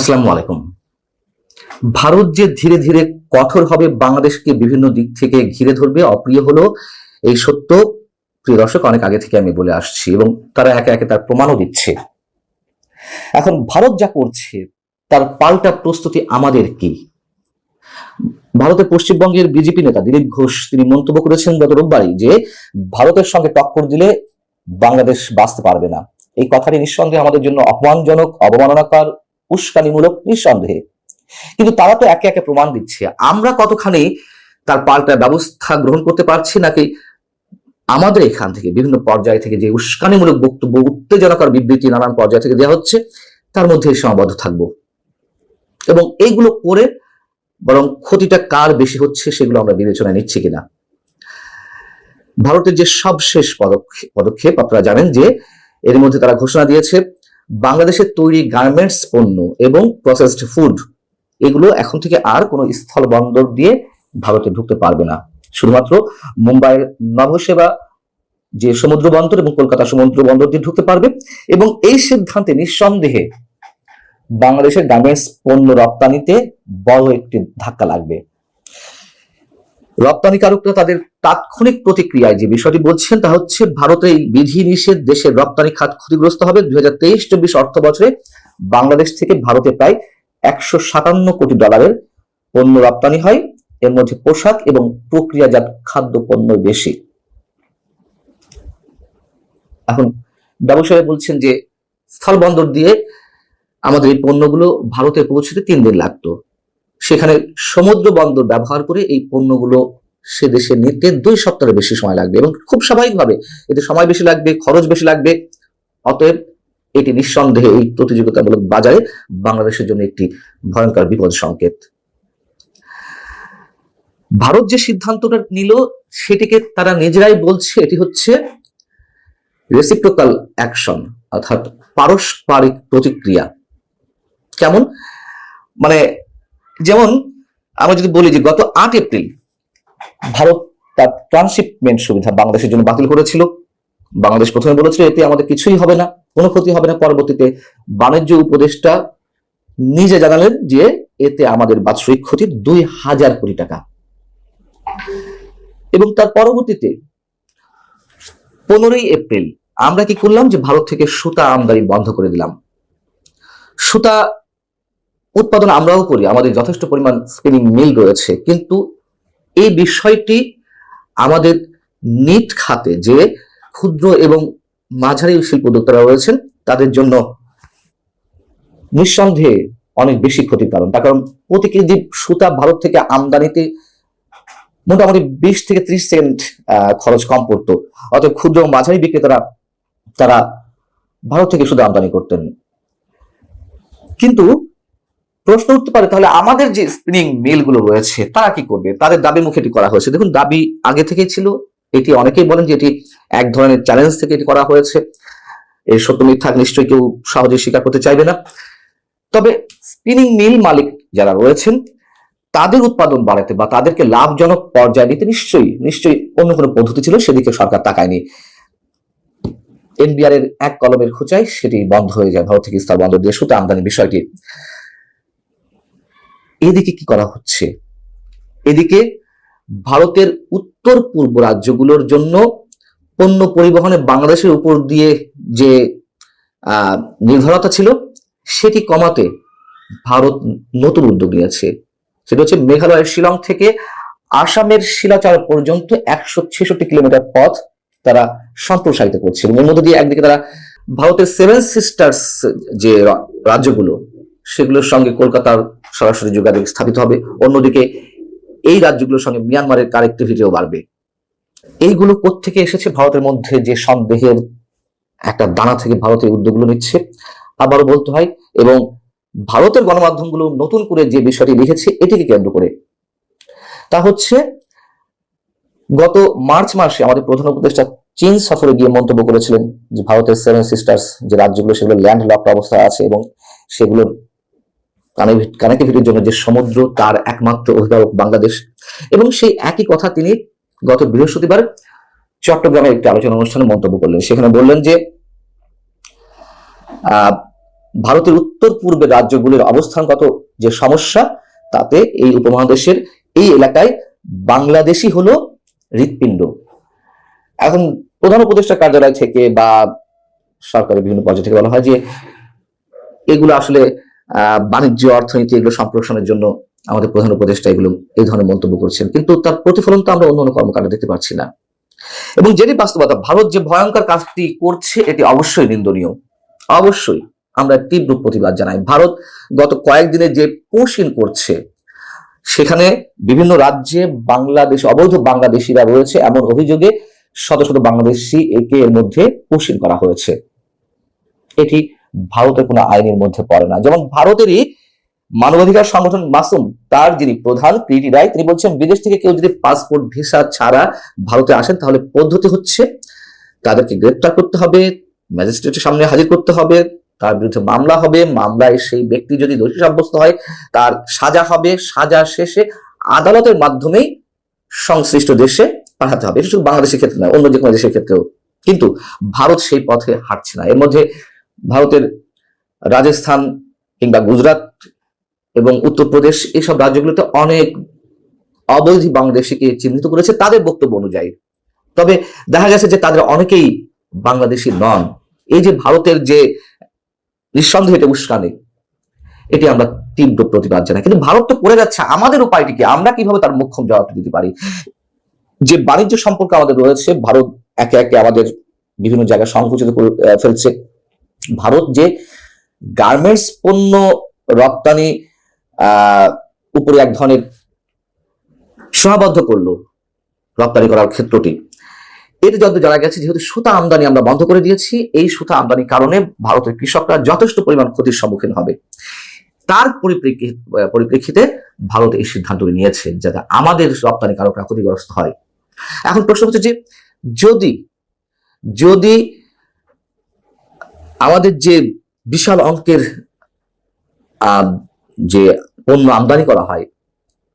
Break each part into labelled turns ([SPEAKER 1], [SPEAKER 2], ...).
[SPEAKER 1] আসসালামু আলাইকুম। ভারত যে ধীরে ধীরে কঠোর হবে, বাংলাদেশকে বিভিন্ন দিক থেকে ঘিরে ধরবে, অপ্রিয় হলো এই সত্য প্রিয় দর্শক অনেক আগে থেকে আমি বলে আসছি এবং তারা একে একে তার প্রমাণও দিচ্ছে। এখন ভারত যা করছে তার পাল্টা প্রস্তুতি আমাদের কি? ভারতের পশ্চিমবঙ্গের বিজেপি নেতা দিলীপ ঘোষ তিনি মন্তব্য করেছেন গত রোববারই যে ভারতের সঙ্গে টক্কর দিলে বাংলাদেশ বাঁচতে পারবে না। এই কথাটি নিঃসন্দেহে আমাদের জন্য অপমানজনক, অবমাননাকর, উস্কানিমূলক নিঃসন্দেহে। কিন্তু তারা তো একে একে প্রমাণ দিচ্ছে। আমরা কতখানি তার পাল্টা ব্যবস্থা গ্রহণ করতে পারছি, নাকি আমাদের এখান থেকে বিভিন্ন পর্যায় থেকে যে উস্কানিমূলক বক্তব্য, উত্তেজনাকর বিবৃতি নানান পর্যায় থেকে দেওয়া হচ্ছে তার মধ্যে সীমাবদ্ধ থাকবো এবং এইগুলো করে বরং ক্ষতিটা কার বেশি হচ্ছে সেগুলো আমরা বিবেচনায় নিচ্ছি কিনা। ভারতের যে সবশেষ পদক্ষেপ আপনারা জানেন যে এর মধ্যে তারা ঘোষণা দিয়েছে বাংলাদেশের তৈরি গার্মেন্টস পণ্য এবং প্রসেসড ফুড এগুলো এখন থেকে আর কোনো স্থল বন্দর দিয়ে ভারতে ঢুকতে পারবে না। শুধুমাত্র মুম্বাইয়ের নভোসেবা যে সমুদ্র বন্দর এবং কলকাতা সমুদ্র বন্দর দিয়ে ঢুকতে পারবে এবং এই সিদ্ধান্তে নিঃসন্দেহে বাংলাদেশের গার্মেন্টস পণ্য রপ্তানিতে বড় একটি ধাক্কা লাগবে। রপ্তানিকারকরা তাদের তাৎক্ষণিক প্রতিক্রিয়ায় যে বিষয়টি বলছেন তা হচ্ছে ভারতের এই বিধি নিষেধ দেশের রপ্তানি খাত ক্ষতিগ্রস্ত হবে। 2023-24 অর্থ বছরে বাংলাদেশ থেকে ভারতে প্রায় 157 কোটি ডলারের পণ্য রপ্তানি হয়, এর মধ্যে পোশাক এবং প্রক্রিয়াজাত খাদ্য পণ্য বেশি। এখন ব্যবসায়ী বলছেন যে স্থল বন্দর দিয়ে আমাদের এই পণ্যগুলো ভারতে পৌঁছতে 3 দিন লাগতো, সেখানে সমুদ্র বন্দর ব্যবহার করে এই পণ্যগুলো সে দেশে নিতে 2 সপ্তাহের বেশি সময় লাগবে এবং খুব স্বাভাবিকভাবে এতে সময় বেশি লাগবে, খরচ বেশি লাগবে। অতএব এটি নিঃসন্দেহে এই প্রতিযোগিতামূলক বাজারে বাংলাদেশের জন্য একটি ভয়ঙ্কর বিপদ সংকেত। ভারত যে সিদ্ধান্তটা নিল সেটিকে তারা নিজেরাই বলছে এটি হচ্ছে রেসিপ্রোকাল অ্যাকশন, অর্থাৎ পারস্পরিক প্রতিক্রিয়া। কেমন? মানে যেমন আমরা যদি বলি যে গত 8 এপ্রিল ভারত তার ট্রান্সশিপমেন্ট সুবিধা বাংলাদেশের জন্য বাতিল করেছিল। বাংলাদেশ প্রথমে বলেছিল এতে আমাদের কিছুই হবে না, কোনো ক্ষতি হবে না। পরবর্তীতে বাণিজ্য উপদেষ্টা নিজে জানালেন যে এতে আমাদের বাৎসরিক ক্ষতি 2000 কোটি টাকা। এবং তার পরবর্তীতে 15 এপ্রিল আমরা কি করলাম যে ভারত থেকে সুতা আমদানি বন্ধ করে দিলাম। সুতা উৎপাদন আমরাও করি, আমাদের যথেষ্ট পরিমাণ স্পিনিং মিল রয়েছে, কিন্তু এই বিষয়টি আমাদের নিট খাতে যে ক্ষুদ্র এবং মাঝারি শিল্প উদ্যোক্তারা রয়েছেন তাদের জন্য নিঃসন্দেহে অনেক বেশি ক্ষতির কারণ। তার কারণ প্রতি কেজি সুতা ভারত থেকে আমদানিতে মোটামুটি 20 থেকে 30 সেন্ট খরচ কম পড়তো। অতএব ক্ষুদ্র ও মাঝারি বিক্রেতারা তারা ভারত থেকে সুতা আমদানি করতেন। কিন্তু প্রশ্ন উঠতে পারে তাহলে আমাদের যে স্পিনিং মিল গুলো রয়েছে তারা কি করবে? তাদের দাবি মুখে এটি করা হয়েছে। দেখুন, দাবি আগে থেকেই ছিল। এটি অনেকেই বলেন যে এটি এক ধরনের চ্যালেঞ্জ থেকে এটি করা হয়েছে। এর সত্য মিথ্যা নিশ্চয়ই কেউ সহজে স্বীকার করতে চাইবে না। তবে স্পিনিং মিল মালিক যারা রয়েছেন তাদের উৎপাদন বাড়াতে বা তাদেরকে লাভজনক পর্যায়ে নিতে নিশ্চয়ই অন্য কোনো পদ্ধতি ছিল, সেদিকে সরকার তাকায়নি। এনবিআর এর এক কলমের খোঁচায় সেটি বন্ধ হয়ে যায়, ভারত থেকে স্থল বন্দর দিয়ে সুতা আমদানি বিষয়টি। এদিকে কি করা হচ্ছে? এদিকে ভারতের উত্তর পূর্ব রাজ্যগুলোর জন্য পণ্য পরিবহনে বাংলাদেশের উপর দিয়ে যে নির্ভরতা ছিল সেটি কমাতে ভারত নতুন উদ্যোগ নিয়েছে। সেটা হচ্ছে মেঘালয়ের শিলং থেকে আসামের শিলাচর পর্যন্ত 166 কিলোমিটার পথ তারা সম্প্রসারিত করছে এবং এর মধ্যে দিয়ে একদিকে তারা ভারতের 7 সিস্টার্স যে রাজ্যগুলো সেগুলোর সঙ্গে কলকাতার সরাসরি যোগাযোগ স্থাপিত হবে, অন্যদিকে এই রাজ্যগুলোর সঙ্গে মিয়ানমারের কানেক্টিভিটিও বাড়বে। এইগুলো কোত্থেকে এসেছে? ভারতের মধ্যে যে সন্দেহের একটা দানা থেকে ভারতের উদ্যোগগুলো নিচ্ছে আবারও বলতে হয়। এবং ভারতের গণমাধ্যমগুলো নতুন করে যে বিষয়টি লিখেছে এটিকে কেন্দ্র করে, তা হচ্ছে গত মার্চ মাসে আমাদের প্রধান উপদেষ্টা চীন সফরে গিয়ে মন্তব্য করেছিলেন যে ভারতের 7 সিস্টার্স যে রাজ্যগুলো সেগুলো ল্যান্ড লকড অবস্থায় আছে এবং সেগুলোর কানেক্টিভিটির জন্য যে সমুদ্র তার একমাত্র অভিভাবক বাংলাদেশ। এবং সেই একই কথা তিনি গত বৃহস্পতিবার চট্টগ্রামে একটি আলোচনা অনুষ্ঠানে মন্তব্য করলেন। সেখানে বললেন যে ভারতের উত্তর পূর্বের রাজ্যগুলির অবস্থানগত যে সমস্যা, তাতে এই উপমহাদেশের এই এলাকায় বাংলাদেশই হলো হৃৎপিণ্ড। এখন প্রধান উপদেষ্টা কার্যালয় থেকে বা সরকারের বিভিন্ন পর্যায় থেকে বলা হয় যে এগুলো আসলে বাণিজ্য, অর্থনীতি এগুলো সম্প্রসারণের জন্য আমাদের প্রধান উপদেষ্টা এগুলো এই ধরনের মন্তব্য করছেন, কিন্তু তার প্রতিফলন তো আমরা অন্য অন্য কর্মকাণ্ডে দেখতে পাচ্ছি না। এবং যেটি বাস্তবতা, ভারত যে ভয়ঙ্কর কাজটি করছে এটি অবশ্যই নিন্দনীয়। অবশ্যই আমরা তীব্র প্রতিবাদ জানাই। ভারত গত কয়েকদিনে যে পুশিন করছে, সেখানে বিভিন্ন রাজ্যে বাংলাদেশ অবৈধ বাংলাদেশিরা রয়েছে এমন অভিযোগে শত শত বাংলাদেশি একে এর মধ্যে পুশিন করা হয়েছে। এটি ভারতের কোনো আইনের মধ্যে পড়ে না। যেমন ভারতেরই মানবাধিকার সংগঠন মাসুম, তার যিনি প্রধান কৃতি রায়, তিনি বলছেন বিদেশ থেকে কেউ যদি পাসপোর্ট ভিসা ছাড়া ভারতে আসেন তাহলে পদ্ধতি হচ্ছে তাদেরকে গ্রেপ্তার করতে হবে, ম্যাজিস্ট্রেটের সামনে হাজির করতে হবে, তার বিরুদ্ধে মামলা হবে, মামলায় সেই ব্যক্তি যদি দোষী সাব্যস্ত হয় তার সাজা হবে, সাজা শেষে আদালতের মাধ্যমেই সংশ্লিষ্ট দেশে পাঠাতে হবে। এটা শুধু বাংলাদেশের ক্ষেত্রে নয়, অন্য যে কোনো দেশের ক্ষেত্রেও। কিন্তু ভারত সেই পথে হাঁটছে না। এর মধ্যে ভারতের রাজস্থান কিংবা গুজরাট এবং উত্তরপ্রদেশ এইসব রাজ্যগুলোতে অনেক অবৈধ বাংলাদেশিকে চিহ্নিত করেছে তাদের বক্তব্য অনুযায়ী। তবে দেখা গেছে যে তাদের অনেকেই বাংলাদেশি নন। এই যে ভারতের যে নিঃসন্দেহে এটা উস্কানি, এটি আমরা তীব্র প্রতিবাদ জানাই। কিন্তু ভারত তো করে যাচ্ছে, আমাদের উপায়টি কি? আমরা কিভাবে তার মুখ্যম জবাব দিতে পারি? যে বাণিজ্য সম্পর্ক আমাদের রয়েছে, ভারত একে একে আমাদের বিভিন্ন জায়গায় সংকুচিত করে ফেলছে। ভারত যে গার্মেন্টস পণ্য রপ্তানি উপরে এক ধরনের সীমাবদ্ধ করলো রপ্তানি করার ক্ষেত্রটি, এতে যত জানা গেছে যেহেতু সুতা আমদানি আমরা বন্ধ করে দিয়েছি, এই সুতা আমদানির কারণে ভারতের কৃষকরা যথেষ্ট পরিমাণ ক্ষতির সম্মুখীন হবে। তার পরিপ্রেক্ষিতে ভারত এই সিদ্ধান্তটি নিয়েছে যাতে আমাদের রপ্তানিকারকরা ক্ষতিগ্রস্ত হয়। এখন প্রশ্ন হচ্ছে যে যদি আমাদের যে বিশাল অঙ্কের যে পণ্য আমদানি করা হয়,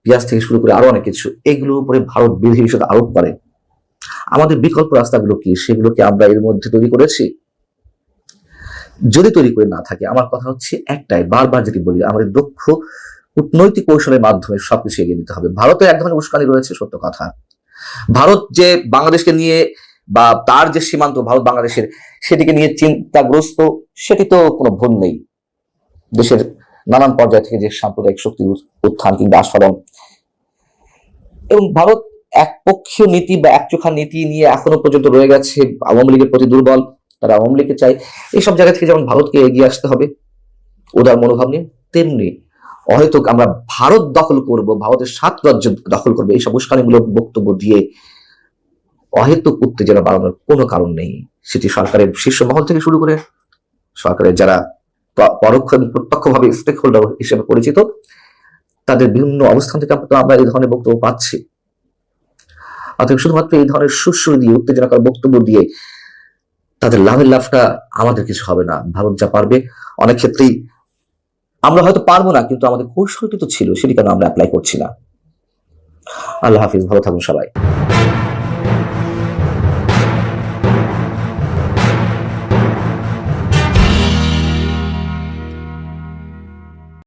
[SPEAKER 1] পেঁয়াজ থেকে শুরু করে আরো অনেক কিছু, এগুলোর উপরে ভারত বিধিনিষেধ আরোপ করে, আমাদের বিকল্প রাস্তাগুলো কি? সেগুলোকে আমরা এর মধ্যে তৈরি করেছি? যদি তৈরি করে না থাকে, আমার কথা হচ্ছে একটাই, বারবার যেটি বলি, আমাদের দক্ষ কূটনৈতিক কৌশলের মাধ্যমে সবকিছু এগিয়ে নিতে হবে। ভারতের এক ধরনের উস্কানি রয়েছে, সত্য কথা। ভারত যে বাংলাদেশকে নিয়ে বা তার যে সীমান্ত ভারত বাংলাদেশের, সেটিকে নিয়ে চিন্তাগ্রস্ত, সেটি তো কোনো ভুল নেই। দেশের নানান পর্যায় থেকে যে সাম্প্রদায়িক শক্তির উত্থান কিংবা আস্ফালন, এবং ভারত একপক্ষীয় নীতি বা একচোখা নীতি নিয়ে এখনো পর্যন্ত রয়ে গেছে, আওয়ামী লীগের প্রতি দুর্বল, তারা আওয়ামী লীগকে চায়। এইসব জায়গা থেকে যেমন ভারতকে এগিয়ে আসতে হবে উদার মনোভাব নিয়ে, তেমনি অহেতুক আমরা ভারত দখল করব, ভারতের 7 রাজ্য দখল করবে, এইসব উস্কানিমূলক বক্তব্য দিয়ে অহেতুক উত্তেজনা বাড়ানোর কোনো কারণ নেই। সেটি সরকারের শীর্ষ মহল থেকে শুরু করে সরকারের যারা পরোক্ষ এবং প্রত্যক্ষভাবে স্টেক হোল্ডার হিসেবে পরিচিত, তাদের বিভিন্ন অবস্থান থেকে আমরা এই ধরনের বক্তব্য পাচ্ছি। অতএব শুধুমাত্র এই ধরনের সুশ্রী দিয়ে, উত্তেজনাকর বক্তব্য দিয়ে তাদের লাভটা আমাদের কিছু হবে না। ভারত যা পারবে, অনেক ক্ষেত্রেই আমরা হয়তো পারবো না, কিন্তু আমাদের কৌশলটি তো ছিল, সেটি কেন আমরা অ্যাপ্লাই করছি না? আল্লাহ হাফিজ, ভালো থাকুন সবাই।